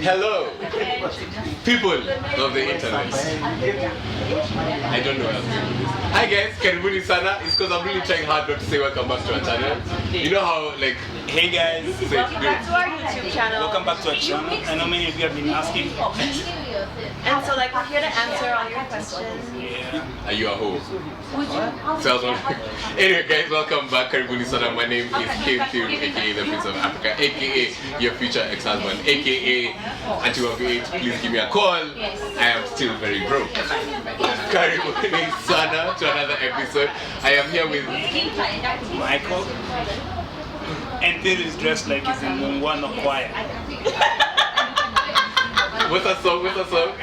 Hello, people of the internet. I don't know else. Hi guys, karibuni sana. It's because I'm really trying hard not to say welcome back to our channel. You know how like, hey guys, welcome back to our YouTube channel. Welcome back to our channel. I know many of you have been asking. And so like we're here to answer all your questions. Yeah. Are you a hoe? Anyway guys, welcome back. Karibuni sana. My name is Kim Theory, aka the Prince of Africa, aka your future ex-husband, aka until I'll be 8, please give me a call. I am still very broke. Karibuni sana to another episode. I am here with Michael. And Theory is dressed like he's in Mungwano choir. What's that song? What's that song?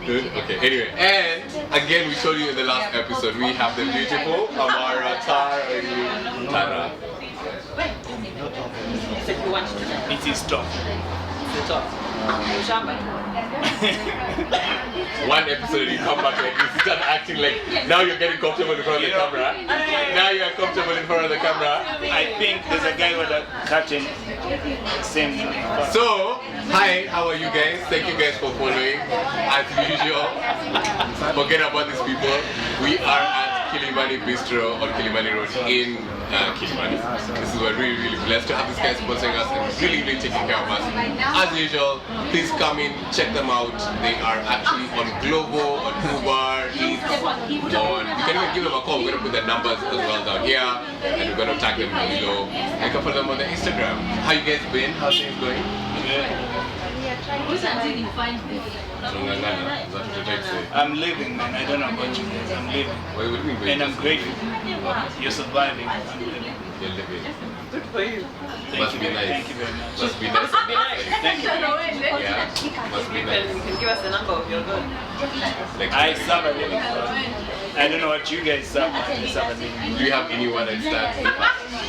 Okay, anyway, and again we told you in the last episode we have the beautiful Amara Tari. It is tough. One episode you come back like you start acting like now you're getting comfortable in front of the camera. Now you're comfortable in front of the camera. I think there's a guy with a curtain. Same. So, hi, how are you guys? Thank you guys for following. As usual, forget about these people. We are at Kilimani Bistro on Kilimani Road in Kilimani. This is we're really blessed to have these guys sponsoring us and really taking care of us. As usual, please come in, check them out. They are actually on Glovo, on Uber, Eats, on. You can even give them a call. We're gonna put their numbers as well down here, and we're gonna tag them below. And you can follow them on their Instagram. How you guys been? How's things going? I'm living, man. I don't know about you guys. I'm living. What do you mean? And I'm grateful. You're surviving. I'm living. You're living. Good for you. Must be nice. Thank you very much. Must be nice. Thank you. Yeah. Must be nice. You can give us the number if you're good. Like, I serve a living God. I don't know what you guys serve, but I serve a living God. do you have any one night stands?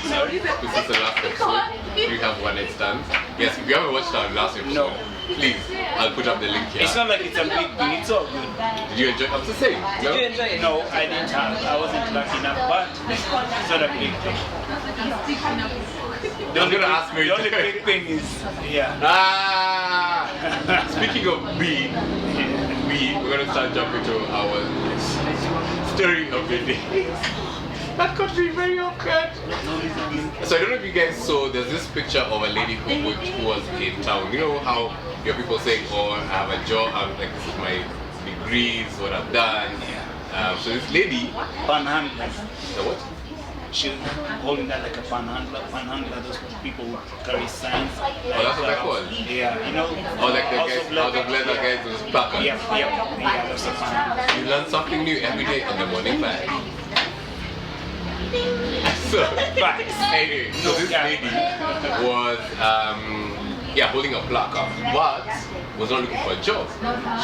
Sorry? This is the last episode. Do you have one night stands? Yes, if you haven't watched our last episode, No. please, I'll put up the link here. It's not like it's a big thing. It's all good. Did you enjoy? I'm just saying. Did you enjoy it? No, I didn't have. I wasn't lucky enough, but it's not a big thing. The I'm gonna ask Mary. The only big thing is, yeah. Speaking of we're gonna start jumping to our story of the day. That got me very awkward. So I don't know if you guys saw, there's this picture of a lady who was in town. You know how your people saying, oh, I have a job, I'm like, this is my degrees, what I've done. So this lady, Panhandler. the what? She's holding that like a panhandler. Panhandler, those people who carry signs. Oh, that's what they're called? Yeah, you know. Oh, like the guys, out of leather guys, those packers. Yeah, that's a panhandler. You learn something new every day on the morning bag. So, anyway, so this lady was holding a placard, but was not looking for a job.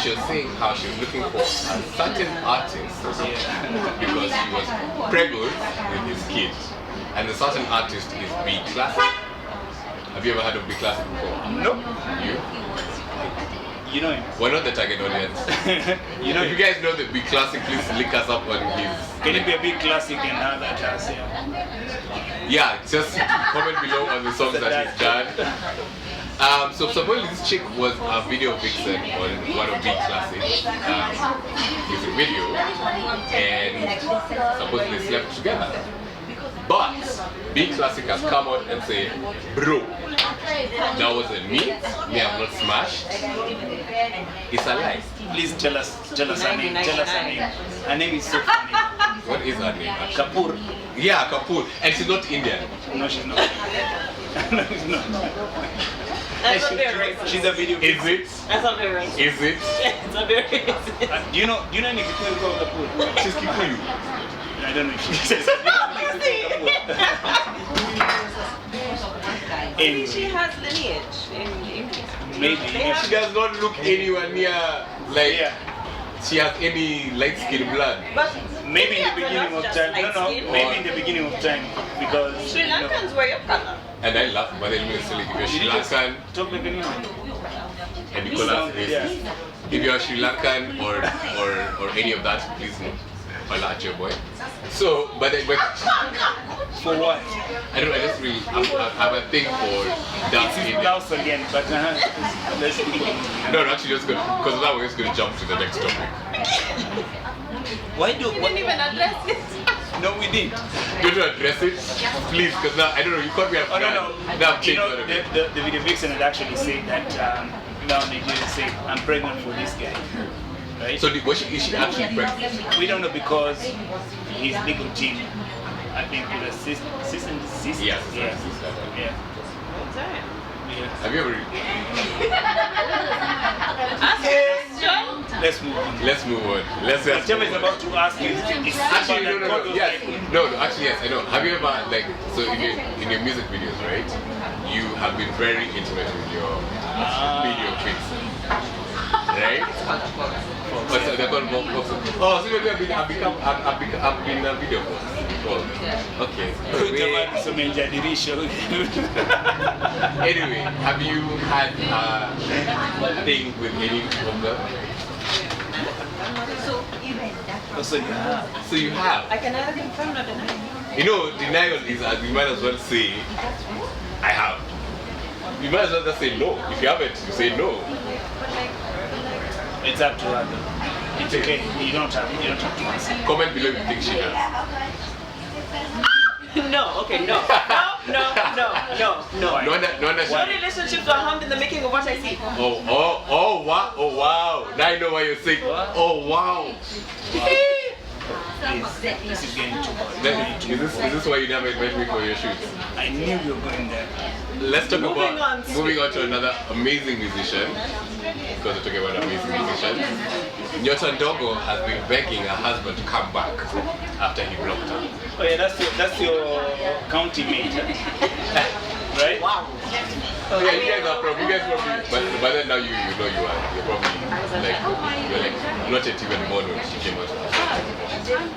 She was saying how she was looking for a certain artist because she was pregnant with his kid. And the certain artist is B Classic. Have you ever heard of B Classic before? Nope. You know him. We're not the target audience. You know, if you guys know the B Classic, please link us up on his. Can it be a big classic and how that does? Yeah. Yeah, just comment below on the songs that he's done. So supposedly this chick was a video vixen on one of B Classic's music video, and supposedly they slept together. But B Classic has come out and said, bro, that wasn't me. I'm not smashed. It's a lie. Please tell us her name. Tell us her name. Her name is so funny. What is her name? Kapoor. Yeah, Kapoor. And she's not Indian. No, she's not. No, she's not. That's not very racist. She's a video. Is it? That's not very racist. Is it? Yeah, it's not very racist. Do you know any Kikuyu called Kapoor? She's Kikuyu. I don't know if she's Maybe she has lineage in India. Maybe. She does not look anywhere near like she has any light skin blood. But maybe in the beginning of time. No, maybe in the beginning of time because Sri Lankans were your color. And I laugh, but then silly. If you're Sri Lankan talk like anyone. and Nicolas is, if you're Sri Lankan or any of that, please no. Holla at your boy. So, but For what? I don't know, I just really have a thing for dance It's in blouse again, but let's leave it. No, actually just good, because now we're just going to jump to the next topic. Why do? You didn't even address it. No, we didn't. Don't you address it, please, because now, I don't know, you caught me up. Oh no. Now I've You changed know, all of it. the video vixen had actually said that now Nigerians say, I'm pregnant for this guy. Right? So is she actually pregnant? We don't know because his legal team, I think, with a sister. Yes. Yeah. Sorry. Yeah. Have you ever... Let's move on. Let's move on. Let's just Jemma is move on. about to ask you. Actually, no. Yes. No, actually, yes, I know. Have you ever, like, so in your music videos, right? You have been very intimate with your video clips. Right? But they're called box. Oh, so maybe I've been a video box. Oh, okay. Anyway, have you had a thing with any of them? So yeah. So you have. I can neither confirm nor deny. You know, denial is as you might as well say, I have. You might as well just say no. If you haven't, you say no. It's up to her. It's okay. You don't have to answer. Comment below if you think she has. No, okay, no. No. No wonder No relationships are harmed in the making of what I see. Oh wow. Now I know why you're sick. Oh wow. This is getting too much. Is this why you never invite me for your shoots? I knew you were going there. Let's talk Moving about moving on to another amazing musician. Because we're talking about amazing musicians. Nyota Ndogo has been begging her husband to come back after he blocked her. Oh yeah, that's your county mate, huh? Right? Wow. Oh, yeah, you guys probably, but then now you're probably you're not yet even born when she came out.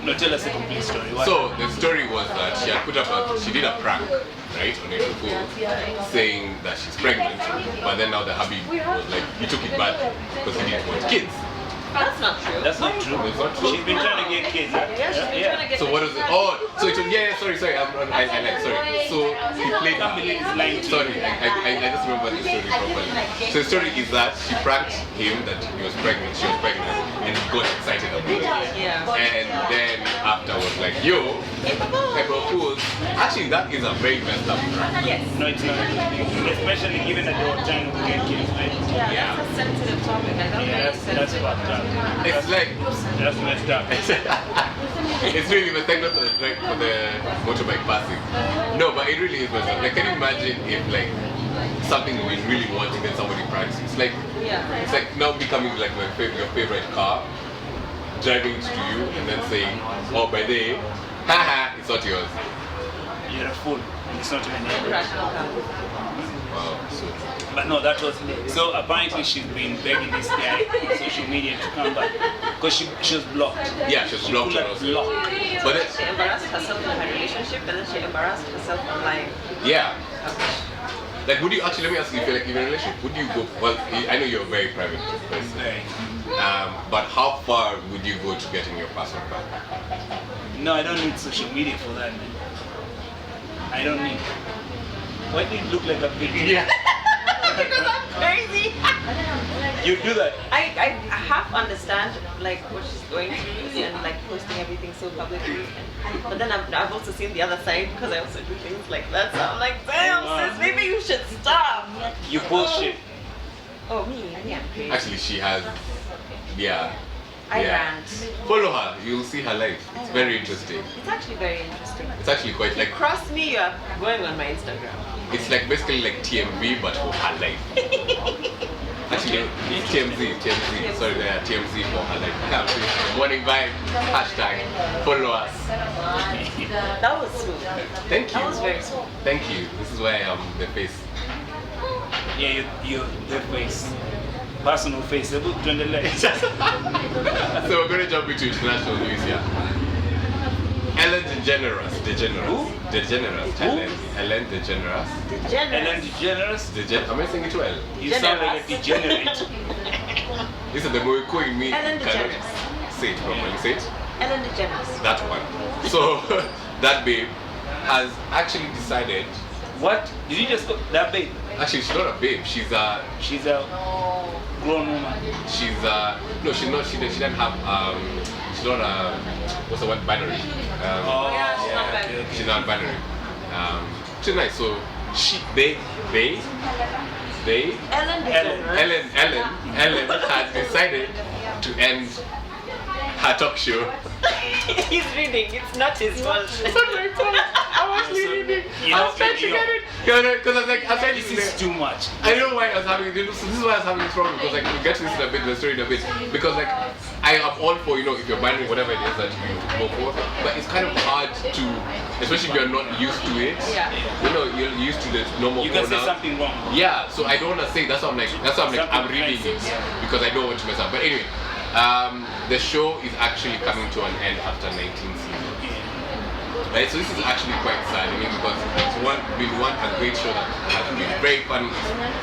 No, tell us a complete story. What? So the story was that she had she did a prank, right, on April Fool, saying that she's pregnant, but then now the hubby was like, he took it bad because he didn't want kids. That's not true. That's not true. It's not true. She's been trying to get kids. Huh? Yeah, she's been trying to get So what is it? Oh, so it was, sorry. I like, sorry. So he played. I can't believe it's lying to you. Sorry, I just remember the story properly. So the story is that she pranked him that she was pregnant, and he got excited about it. Yeah. And then after was like, yo, April Fools. Actually, that is a very messed up prank. Yes. No, it's not. Especially given that they were trying to get kids, right? Yeah, that's a sensitive topic. I don't Yeah, think that's fucked up. It's like That's messed up. it's really messed up for the motorbike passing. No, but it really is messed up. Like, can you imagine if like something we really want and then somebody pranks you? It's like it's like now becoming like your favorite car, driving to you and then saying, oh, by the way, haha, it's not yours. You're a fool. It's not even yours. rational car. Wow, so But no, that was so. Apparently, she's been begging this guy on social media to come back because she was blocked. yeah, she was blocked She also. blocked. But then, She embarrassed herself in her relationship and then she embarrassed herself online. yeah. Like, would you actually, let me ask you, if you're like in a relationship, would you go, well, I know you're a very private person, Very. but how far would you go to getting your password back? No, I don't need social media for that, man. I don't need. Why do you look like a big deal? Because I'm crazy. You do that. I half understand like what she's going through and like posting everything so publicly, but then I've also seen the other side because I also do things like that. So I'm like, damn, sis, maybe you should stop. You bullshit. Oh, me? Yeah. Actually, she has, yeah. I yeah. rant. Follow her, you'll see her life. It's very interesting. It's actually very interesting. It's actually quite like, Cross me, you are going on my Instagram. it's like basically like TMV but for her life. Actually, TMZ. Sorry, yeah, TMZ for her life. Can't see. Morning vibe, hashtag, follow us. That was smooth. Thank you. That was very smooth. Thank you. This is why I'm the face. Yeah, you the face. Personal face. The book on the left. So we're going to jump into international news here. Ellen DeGeneres. Who? DeGeneres. Ellen DeGeneres. Ellen DeGeneres. Am I saying it well? You sound like a degenerate. Listen, the Moiko in me Ellen cannot DeGeneres. say it properly. Say it. Ellen DeGeneres. That one. So that babe has actually decided. What? Did you just go that babe? Actually, she's not a babe. She's a. She's a grown woman. She's no, she's not. She doesn't have. She's not a. What's the word? Binary. Yeah, she's not binary. She's not binary. She's nice. So they. Ellen DeGeneres. Ellen has decided to end her talk show. He's reading. It's not his fault. It's not my fault. I'm actually reading. I was trying to get it. Because I was like, I'm trying to This is too much. I don't know why I was having this. This is why I was having this problem, because like we get to this in a bit, the story in a bit. Because like I am all for, if you're binary, whatever it is that you go for, but it's kind of hard to, especially if you're not used to it. Yeah. You're used to the normal. You can say pronouns. something wrong. Yeah, so I don't want to say. That's why I'm like. I'm reading it because I don't want to mess up. But anyway, the show is actually coming to an end after 19 seasons. Right, so this is actually quite sad, because it's been a great show that has been very fun.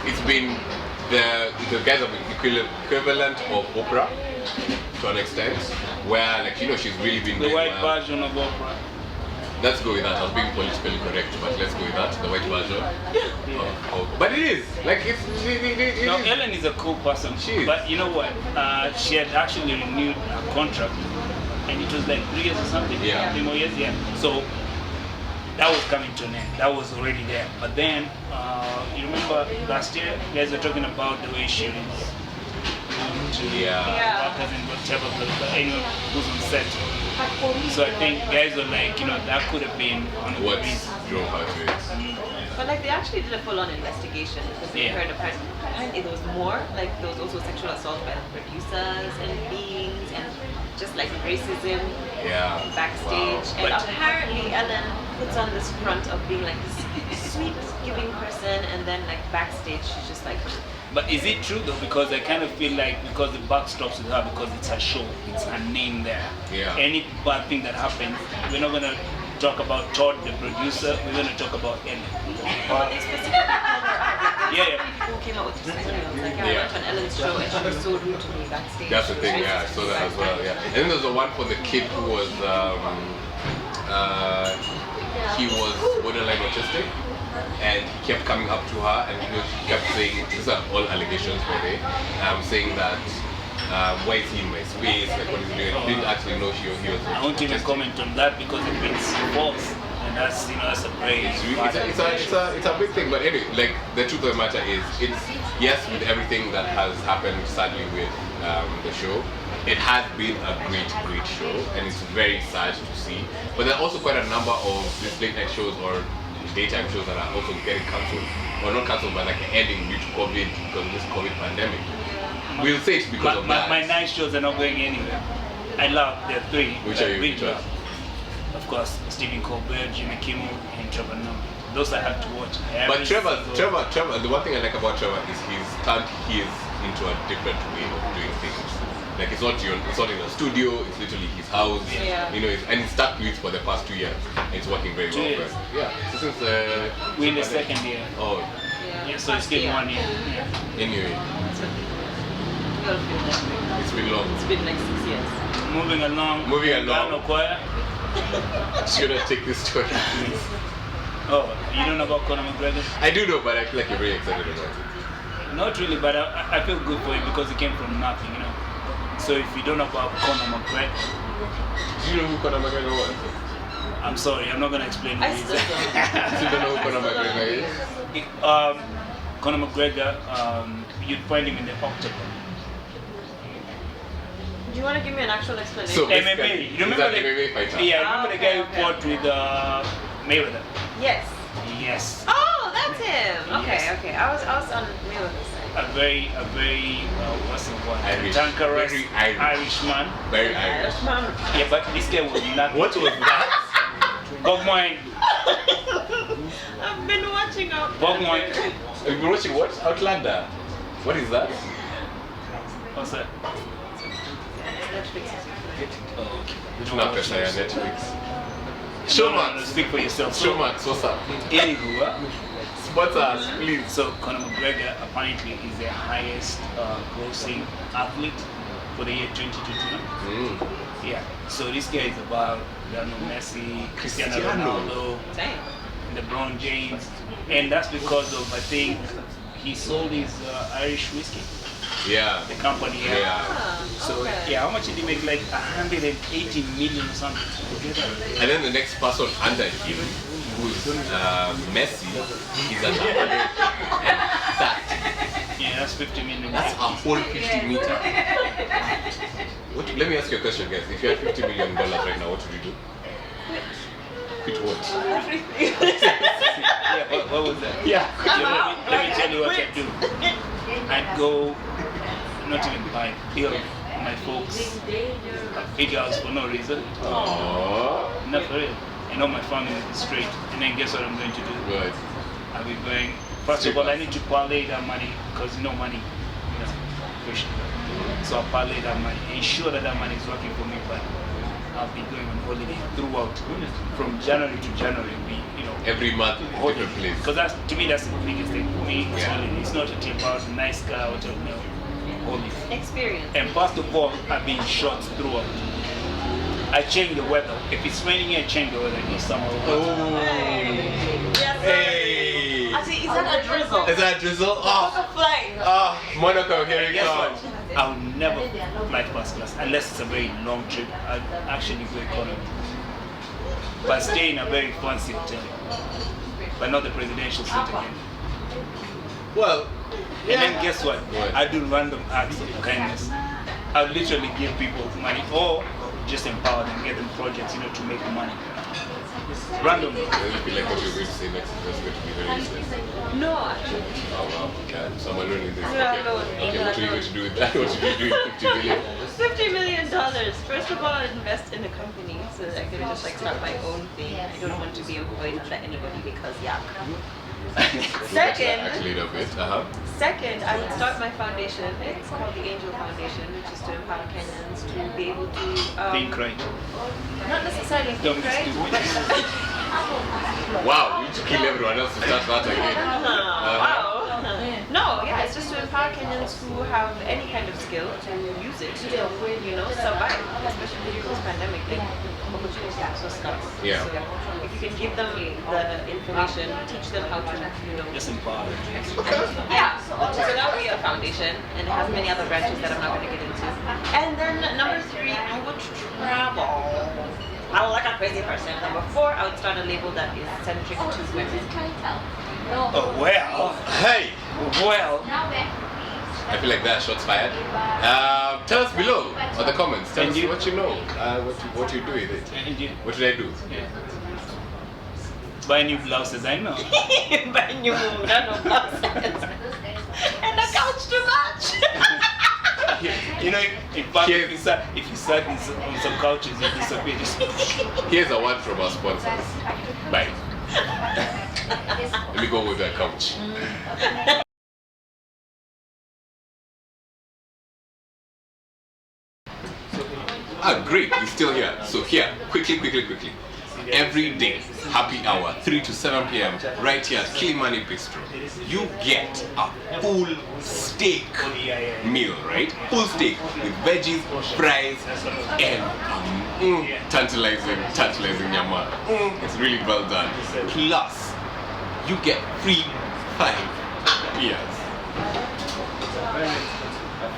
It's been the guys have been equivalent of Oprah to an extent, where like she's really been The doing white well. version of Oprah. Let's go with that. I was being politically correct, but let's go with that. The white version. But it is like it No, is. Ellen is a cool person. She is. But you know what? She had actually renewed her contract, and it was like 3 years or something. Yeah. 3 more years. Yeah. So that was coming to an end. That was already there. But then you remember last year, you guys were talking about the way she is to workers and whatever, but anyone who's on set. So I think guys were like, that could have been one of the What reasons. drove her to it? But like they actually did a full-on investigation because they heard apparently there was more. Like there was also sexual assault by the producers and beings and just like racism backstage. Wow. And apparently Ellen puts on this front of being like this sweet, giving person, and then like backstage she's just like. But is it true though? Because I kind of feel like because the buck stops with her because it's her show, it's her name there. Yeah. Any bad thing that happens, we're not gonna talk about Todd, the producer. We're gonna talk about Ellen. Well, they specifically called her out. Yeah. People came out with testimonials. Like I went on Ellen's show and she was so rude to me backstage. That's the thing, yeah, I saw that as well, yeah. And then there's the one for the kid who was, he was borderline autistic, and he kept coming up to her, and he kept saying, these are all allegations by the way, saying that, why is he in my space, like what is he doing? He didn't actually know he was I won't even comment on that because if it's false, and that's that's a brave. It's a big thing, but anyway, like the truth of the matter is, it's yes, with everything that has happened sadly with the show, it has been a great show, and it's very sad to see. But there are also quite a number of these late night shows or daytime shows that are also getting cancelled, or not cancelled, but like ending due to COVID because of this COVID pandemic. We'll say it's because of that. My night shows are not going anywhere. I love the three. Which are you? Which one? Of course, Stephen Colbert, Jimmy Kimmel, and Trevor Noah. Those I have to watch. But Trevor, the one thing I like about Trevor is he's turned his into a different way of doing things. Like it's not in the studio, it's literally his house. Yeah. And it's stuck with for the past 2 years. It's working very 2 well. years. Yeah. So since we're in the second year. Oh. Yeah, so it's still 1 year. Yeah. Anyway. It's been long. It's been like 6 years. Moving along. Ghana choir. Should I take this story, please? Oh, you don't know about Conor McGregor? I do know, but I feel like you're very excited about it. Not really, but I feel good for him because he came from nothing, So if you don't know about Conor McGregor, Do you know who Conor McGregor was? I'm sorry, I'm not gonna explain who I he still is. don't. You don't know who Conor McGregor is? Conor McGregor, you'd find him in the octagon. Do you want to give me an actual explanation? So- MMA. You remember He's an MMA fighter. Yeah, remember the guy who Okay. fought with Mayweather? Yes. Yes. Oh, that's him. Okay, Yes. okay. I was on Mayweather's side. A very what's the word? Irish. Cantankerous Very Irish. Irishman. Very Irish. Man. Yeah, but this guy was not. What was that? Bob Wine. I've been watching out. Bob Wine. You've been watching what? Outlander. What is that? What's that? Netflix. Oh, okay. It's not Pesha, yeah, Netflix. No, Showmax. speak for yourself. Showmax, what's up? Anywho, Sponsor us, please. so Conor McGregor apparently is the highest grossing athlete for the year 2021. Yeah. So this guy is about Messi, Cristiano Ronaldo, LeBron James, and that's because of, I think, he sold his Irish whiskey. Yeah. The company. So yeah, how much did he make? Like 180 million or something together. And then the next person under him, who's Messi, is at 130. Yeah, that's 50 million. That's a whole 50 meter. Let me ask you a question, guys. If you had $50 million right now, what would you do? Quit what? Yeah, what was that? Yeah. Let me tell you what I'd do. I'd go, not even buy, build my folks a big house for no reason. Aww. Not for real. I know my family is straight. And then guess what I'm going to do? Right. I'll be going, first of all, I need to parlay that money, because money, push. So I'll parlay that money, ensure that that money is working for me, but I'll be going on holiday throughout, from January to January, every month, different place. Because that's, to me, that's the biggest thing. For me, it's not a trip out, a nice car, or no, holiday. Experience. And first of all, I've been shot throughout. I change the weather. If it's raining, I change the weather. It's summer. Hey. Actually, is that a drizzle? Is that a drizzle? Oh. Flight. Oh, Monaco, here it comes. I'll never fly first class unless it's a very long trip. I'd actually go economy. But stay in a very fancy hotel. But not the presidential suite again. Well, and then guess what? I do random acts of kindness. I'll literally give people money or just empower them, get them projects, to make money. Randomly. Does it feel like what you're going to say next is just going to be very useless? No, actually. Oh wow, okay. So I'm learning this. Yeah, Okay, what are you going to do with that? What should you do with $50 million? $50 million. First of all, I'd invest in a company so that I could just start my own thing. I don't want to be employed under anybody because Second, I would start my foundation. It's called the Angel Foundation, which is to empower Kenyans to be able to think right. Not necessarily think right. Wow, you need to kill everyone else to start that again. Wow. No, it's just to empower Kenyans who have any kind of skill to use it to survive, especially during this pandemic. Opportunities are so scarce. Yeah. So if you can give them the information, teach them how to, just empower. Yeah. So that would be a foundation, and it has many other branches that I'm not going to get into. And then number 3, I would travel. I'm like a crazy person. Number 4, I would start a label that is centric to women. Oh well. Hey. Well. I feel like that shots fired. Tell us below or the comments. Tell us what you know. What you do with it. What did I do? Yeah. Buy new blouses. I know. Buy new blouses. And a couch to match. In fact, if you sat on some couches, you disappear. Here's a word from our sponsors. Bye. Let me go with that couch. Great, we're still here. So here, quickly. Every day, happy hour, 3 to 7 p.m. right here at Kilimani Bistro. You get a full steak meal, right? Full steak with veggies, fries, and tantalizing nyama. It's really well done. Plus, you get free 5 beers.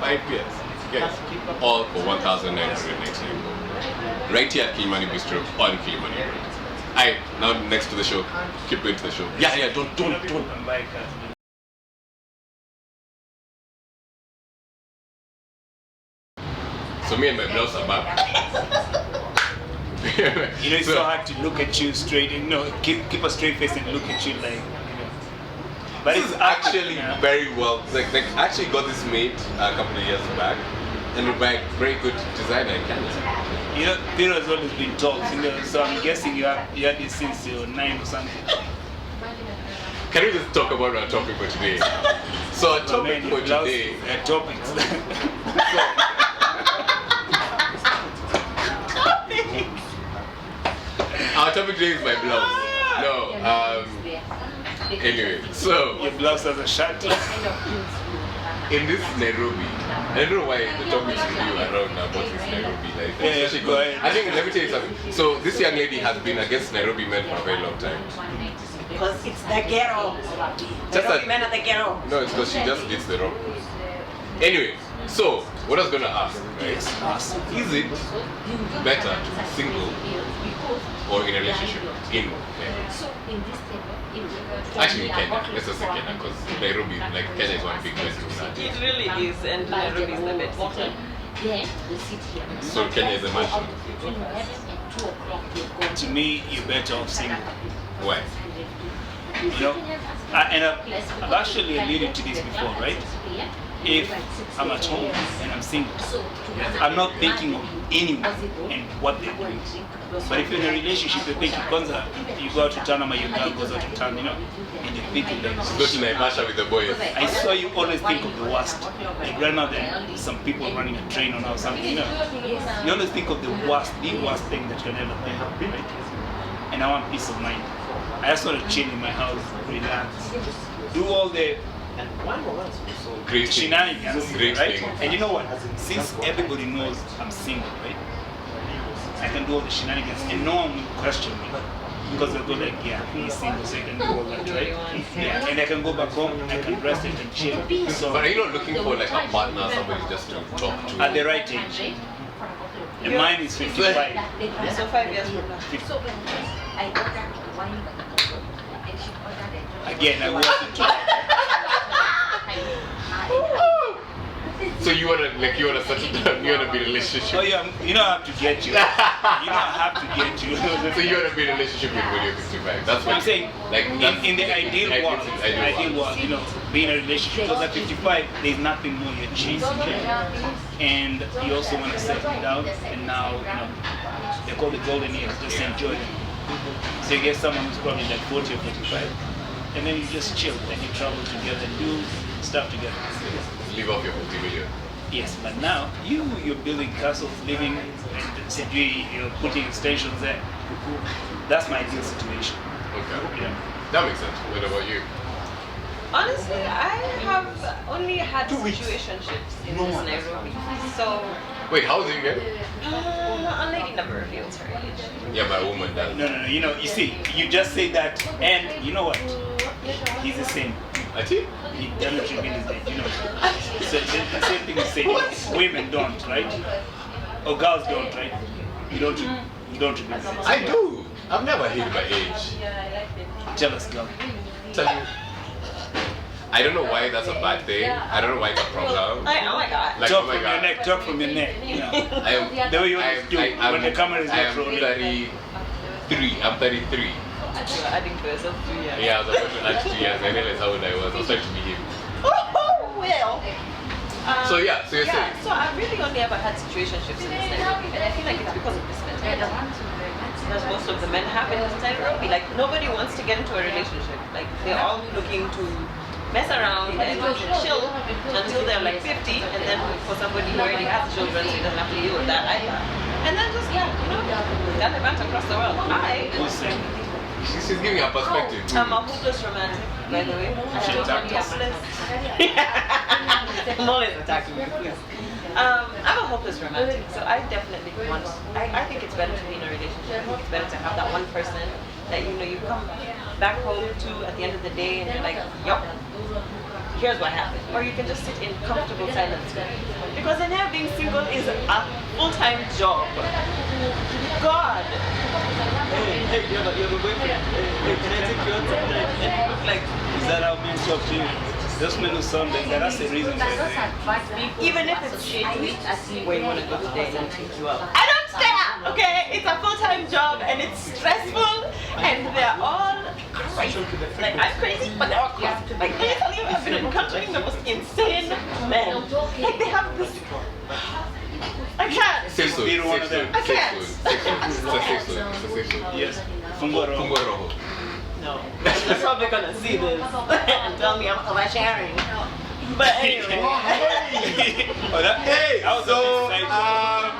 5 beers. Yes, all for 1,990. Right here at Kilimani Bistro on Kilimani Road. Now next to the show. Keep going to the show. Yeah, don't. So me and my blouse are back. It's so hard to look at you straight and keep a straight face and look at you like. But this is actually very well. Like I actually got this made a couple of years back, and by a very good designer in Canada. There has always been talks, so I'm guessing you had this since you're 9 or something. Can we just talk about our topic for today? So our topic for today. Topics. Our topic today is my blouse. Anyway, so your blouse has a shirt. in this Nairobi, I don't know why the topics with you around about this Nairobi. Like, especially go ahead. I think, let me tell you something. So this young lady has been against Nairobi men for a very long time. Because it's the ghetto. Just Nairobi that- men are the ghetto. No, it's because she just did the wrong. Anyway, so what I was gonna ask, right? Is it better to be single or in a relationship in Nairobi? Actually, in Kenya. Let's just say Kenya, because Nairobi, like Kenya, is one big place to start. It really is, and Nairobi is the best city. So Kenya is a mansion. To me, you're better off single. Why? You know, I've actually alluded to this before, right? If I'm at home and I'm single, I'm not thinking of anyone and what they're doing. But if you're in a relationship, you're thinking, Kwanza, you go out to town, or your girl goes out to town, you know, and you're thinking Go to like, Naivasha with the boys. I saw you always think of the worst. Like right now, there's some people running a train on or something, you know. You always think of the worst thing that you can ever think of, right? And I want peace of mind. I just want to chill in my house, relax, do all the Great shenanigans, Great right? thing. And you know what? Since everybody knows I'm single, right? I can do all the shenanigans and no one will question me. Because they'll go like, yeah, he's single, so he can do all that, right? Yeah, and I can go back home, I can rest and chill. So But are you not looking for like a partner, somebody just to talk to? at the right age. And mine is 55. So 5 years from now. Again, I want to So you wanna settle down? You wanna be in a relationship? Oh yeah, you know I have to get you. You know I have to get you. So you wanna be in a relationship with when you're 55? That's what I'm saying, Like in the ideal world, you know, being in a relationship, because at 55, there's nothing more you're chasing. And you also want to settle down, and now, you know, they call the golden years, just enjoy them. So you get someone who's probably like 40 or 45, and then you just chill, and you travel together and do stuff together. Live off your 50 million. Yes, but now you're building castles, living, and you're putting extensions there. That's my ideal situation. Okay. Yeah. That makes sense. What about you? Honestly, I have only had situationships in this Nairobi. So, Wait, how old are you again? a lady never reveals her age. Yeah, my woman does. No. You know, you see, you just say that, and you know what? He's the same. I think. He doesn't reveal his age. You know. So the same thing is saying women don't, right? Or girls don't, right? You don't reveal his age. I do. I've never hid my age. Jealous girl. Tell you. I don't know why that's a bad thing. I don't know why it's a problem. Oh my god. Like, Talk oh my from your god. neck. Talk from your neck. You know. I am. The way you always do when the camera is I not am rolling. 33. I'm 33. You're adding to yourself 3 years. Yeah, I was about to add 2 years. I realized how old I was. I was trying to be him. Oh, well. So yeah, so you're saying. So I've really only ever had situationships in this Nairobi, and I feel like it's because of this mentality. Because most of the men have in this Nairobi. Like, nobody wants to get into a relationship. Like, they're all looking to mess around and chill until they're like 50, and then for somebody who already has children, so he doesn't have to deal with that either. And then just, gallivant across the world. Who's saying? She's giving a perspective. I'm a hopeless romantic, by the way. She attacked us. I'm always attacking you, please. I'm a hopeless romantic, so I definitely want. I think it's better to be in a relationship. I think it's better to have that one person that you come back home to at the end of the day, and you're like, yup, here's what happened. Or you can just sit in comfortable silence. Because in here, being single is a full-time job. God. Hey, you have a boyfriend. Hey, can I take you outside? Look like. Is that how men talk to you? Those men who sound like that, that's the reason why Even if it's shitty, where you want to go today and pick you up. I don't care, okay? It's a full-time job and it's stressful and they're all crazy. Like, I'm crazy, but they're all crazy. Like, literally, I've been encountering the most insane men. Like, they have this. I can't. Safe zone. Being one of them. I can't. It's a safe zone. It's a safe zone. Yes. Fungo roho. Fungo roho. No. They're probably gonna see this and tell me I'm oversharing. But anyway. Oh, that, Hey, that was so, a bit exciting.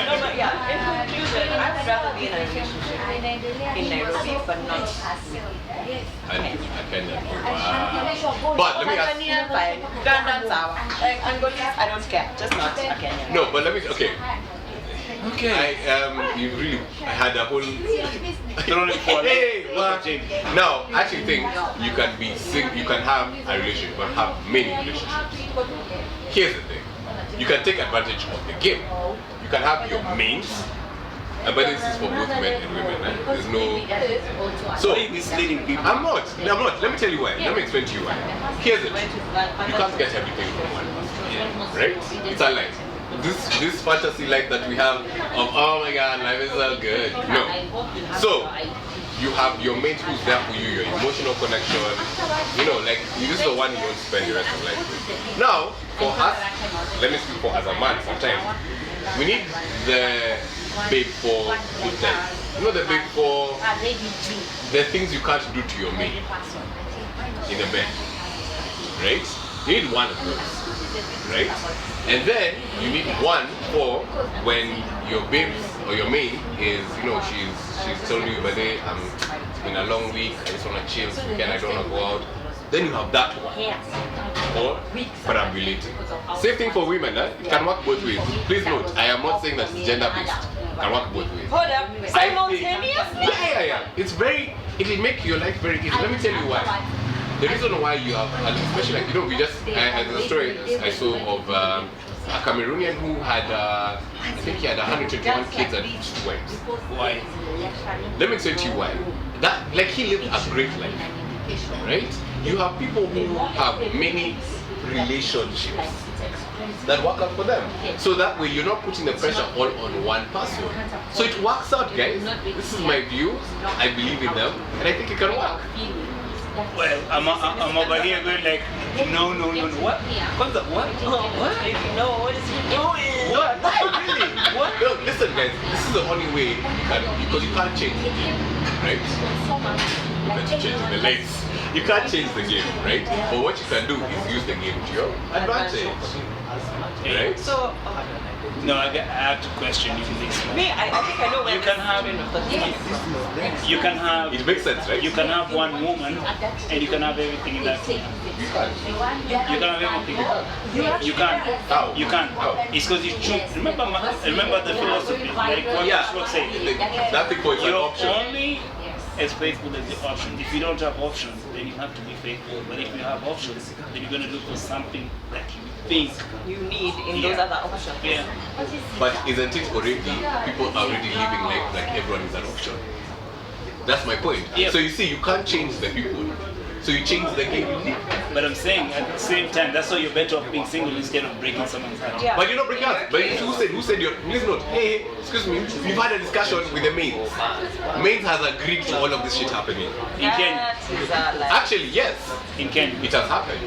No, but yeah, in conclusion, I would rather be in a relationship in Nairobi, but not Kenya. Wow. But let me ask. Tanzania, fine. Uganda, sawa. Like Angolese, I don't care. Just not a Kenyan. No, but let me. Okay. Okay. I had a whole. Thrown it for Hey, what? Now, I actually think you can be you can have a relationship, but have many relationships. Here's the thing: you can take advantage of the game. You can have your mains, but this is for both men and women. There's no. So Why are you misleading people? I'm not. Let me tell you why. Let me explain to you why. Here's the truth: you can't get everything from one person, right? It's a lie. This fantasy life that we have of oh my god, life is so good. No. So you have your mate who's there for you, your emotional connection. You know, like this is the one you want to spend the rest of life with. Now, for us, let me speak for as a man sometimes. We need the babe for good times. You know the babe for the things you can't do to your mate in the bed. Right? You need one of those. Right? And then you need one for when your babe or your maid is, you know, she's telling you, but it's been a long week, I just want to chill this weekend, I don't want to go out. Then you have that one. Or perambulating. Same thing for women, it can work both ways. Please note, I am not saying that it's gender based. It can work both ways. Hold up. Simultaneously? Yeah. It will make your life very easy. Let me tell you why. The reason why you have, especially like, you know, there's a story I saw of a Cameroonian who had, I think he had 121 kids and 2 wives. Why? Let me explain to you why. That, like, he lived a great life, right? You have people who have many relationships that work out for them. So that way you're not putting the pressure all on one person. So it works out, guys. This is my view. I believe in them, and I think it can work. Well, I'm over here going like, no. What? What's that? What? What? No, what is he doing? What? Really? What? No, listen, guys. This is the only way you can, because you can't change the game, right? But you change the legs. You can't change the game, right? But what you can do is use the game to your advantage, right? So, No, I have to question you in this one. me, I think I know where You can have, you can have, It makes sense, right? you can have one woman and you can have everything in that woman. You can't. You can have everything. You can't. How? You can't. How? It's because you choose. Remember the philosophy, like what Yeah. was saying. That thing for is an You're option. only as faithful as the option. If you don't have options, then you have to be faithful. But if you have options, then you're gonna look for something that you think. you need in those other options. Yeah. But isn't it already, people are already living life like everyone is an option? That's my point. Yeah. So you see, you can't change the people. So you change the game you live. But I'm saying at the same time, that's why you're better off being single instead of breaking someone's heart. Yeah. But you're not breaking up. But who said you're, please note, hey, excuse me, we've had a discussion with the maids. Maids has agreed to all of this shit happening. In Kenya. That is like, Actually, yes, In Kenya. it has happened.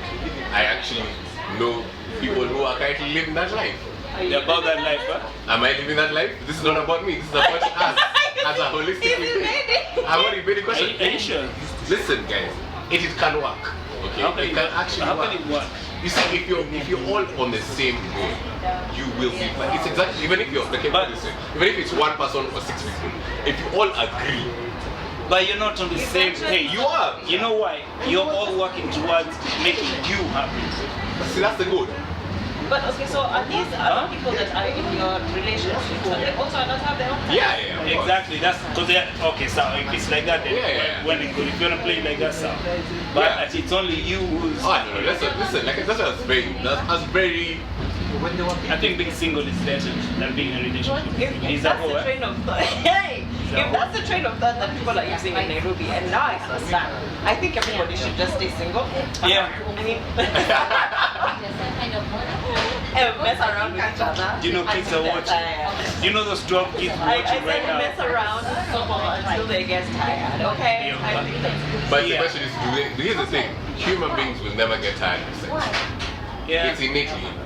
I actually know people who are currently living that life. They're about that life, huh? Am I living that life? This is not about me. This is about us as a holistic thing. I've already made a question. Are you sure? Listen, guys, it can work. Okay, How can it can actually how work. can it work? You see, if you're all on the same goal, you will be fine. It's exactly, even if you're like, even if it's one person or 6 people, if you all agree, But you're not on the same page. you are. You know why? You're all working towards making you happy. See, that's the goal. but okay, so are these other people that are in your relationship, so they also not have their own time? Yeah. Of course. Exactly. That's because they're okay. So if it's like that, then Yeah. when it goes, if you wanna play it like that, so. But Yeah. it's only you who's. Oh no, listen. Like that's what I was very. That's very. I think being single is better than being in a relationship. If Is that that's the what? train of thought, hey, if that's the train of thought that people are using in Nairobi, and now I understand, I think everybody should just stay single. Yeah. I mean, and mess around with each other. Do you know kids are watching? Do you know those 12 kids I watching right said now? mess around until they get tired, okay? Yeah, I think that's But the Yeah. question is, here's the thing: human beings will never get tired of sex. Yeah. It's innately in us.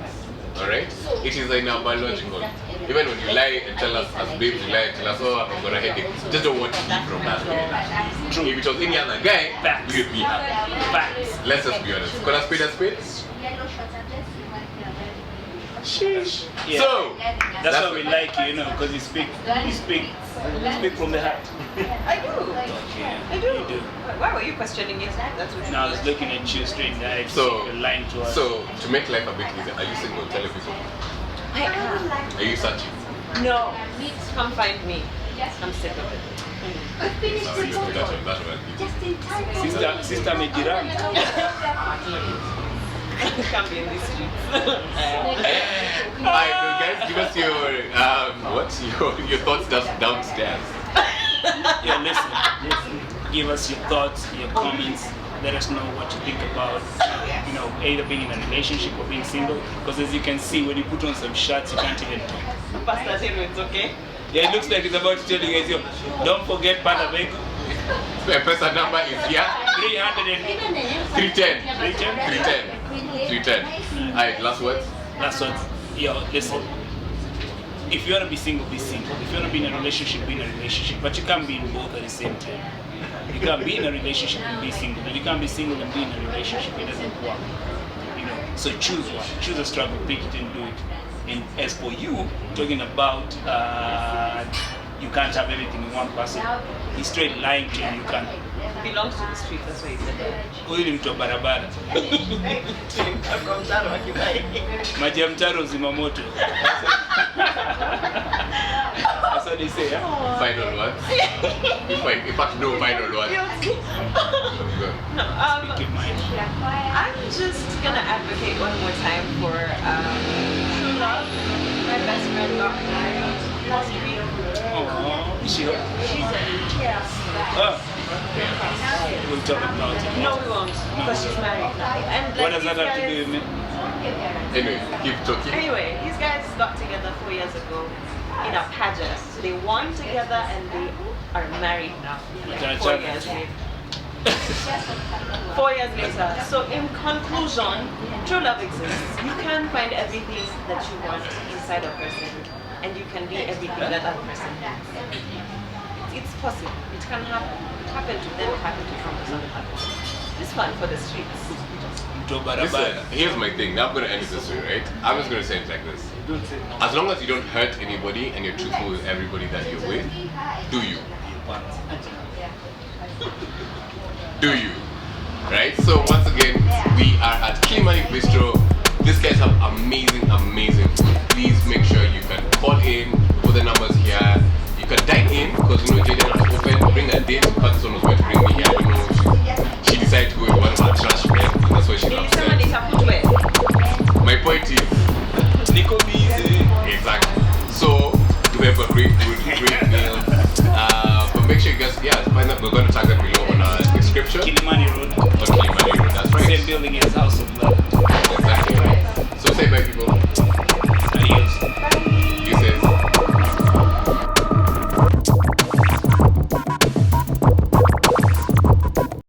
Alright? It is in our biological. Even when you lie and tell us as babes, you lie and tell us, oh, I've got a headache. Just don't want to eat from that guy. True. If it was any other guy, Facts. we would be happy. Facts. Let's just be honest. Call a spade a spade? Sheesh. Yeah. So That's why we like you, because you speak from the heart. I do. I do. You do. Why were you questioning it? That's what you Now I was looking at you straight in the eye. So, you're lying to us. so to make life a bit easier, are you single? Tell people. I am. Are you searching? No. Come find me. I'm sick of it. Sorry, that's what I need. Sister Mejiram. Can't be in these streets. Alright, so guys, give us your thoughts downstairs. Yeah, listen. Give us your thoughts, your comments. Let us know what you think about, either being in a relationship or being single. Because as you can see, when you put on some shirts, you can't even talk. Pastor Zeno, it's okay. Yeah, it looks like it's about to tell you guys, don't forget Panabego. My person number is here. 310. 310. Alright, last words. That's what, listen. If you want to be single, be single. If you want to be in a relationship, be in a relationship. But you can't be in both at the same time. You can't be in a relationship and be single. And you can't be single and be in a relationship. It doesn't work. So choose one. Choose a struggle, pick it and do it. And as for you, talking about you can't have everything in one person, he's straight lying to you. You can't. Belongs to the street, that's why he said that. Huyu ni mtu wa barabara. Maji ya mtaro uzima moto. That's what they say, huh? Final words. In fact, no final words. No, Speak your mind. I'm just gonna advocate one more time for true love. My best friend got married last week. Oh, is she? We'll talk about it. No, we won't, because she's married now. And What does that have to do with me? Anyway, keep talking. Anyway, these guys got together 4 years ago in a pageant. They won together and they are married now. Like 4 years later. 4 years later. So in conclusion, true love exists. You can find everything that you want inside a person, and you can be everything that that person has. It's possible. It can happen. It happened to them. It happened to countless other people. It's fun for the streets. Listen, here's my thing. Now I'm going to end it this way, right? I'm just going to say it like this. As long as you don't hurt anybody and you're truthful with everybody that you're with, do you. Do you. Right? So once again, we are at Kilimani Bistro. These guys have amazing, amazing food. Please make sure you can call in, put the numbers here. You can dine in, because Jaden has open, bring a date, but this one was